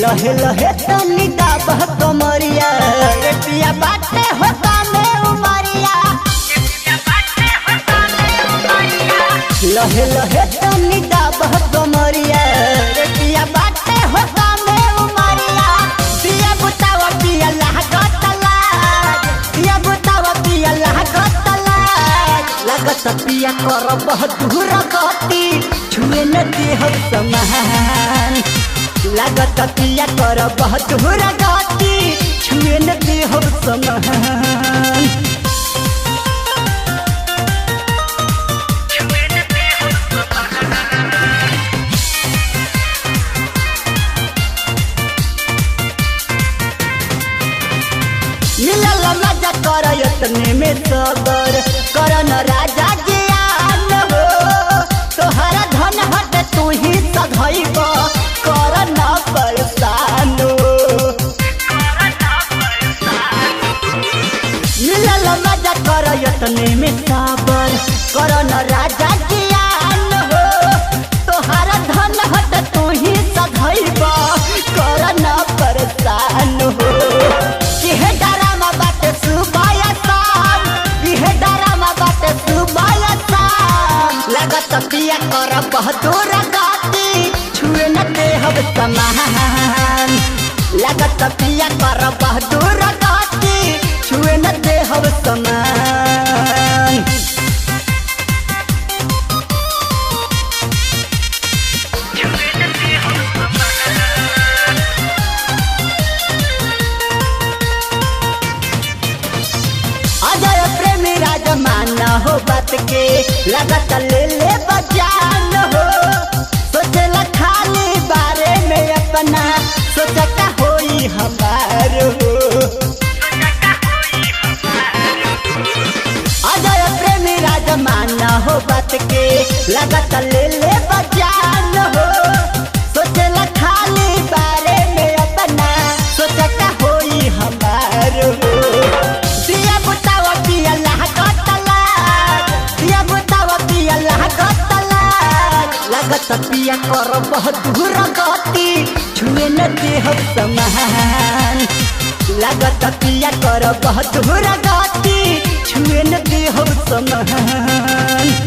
लहे लहे तनी दाबह कमरिया पिया बाटे होता में उमरिया लहे लहे तनी दाबह कमरिया पिया बाटे होता में उमरिया पिया बुतावा पिया लागतला पिया बुतावा पिया लागतला लागत पिया कर बहुत दूर गति छुए न देह समान लागत पिया कर बहुत दूर गति छुए न देह समान मिलल मजा कर यतने में सबर करन राजा ज्ञान हो तोहरा धन हट तू ही सधैब करन परेशान मिलल मजा कर यतने में सबर करन राजा ज्ञान हो तोहरा धन हट तू ही सधैब करन परेशान हो लागत पिया कर बहदूर गति छुए न देह समान लागत पिया कर बहदूर गति छुए न देह समान अजय प्रेमी राजमान हो बात के लागत ले ले बजान हो सोचला खाली बारे में अपना सोचता होई हमार हो अजय प्रेमी राजमान हो बात के लागत ले ले बजान हो सोचला खाली बारे में अपना सोचता होई हमार हो दिया बुतावा पिया लागतला दिया बुतावा पिया लागतला लागत पिया कर बहुत दूर गति छुए न देह समान लागत पिया कर बहुत दूर गति छुए न देह समान।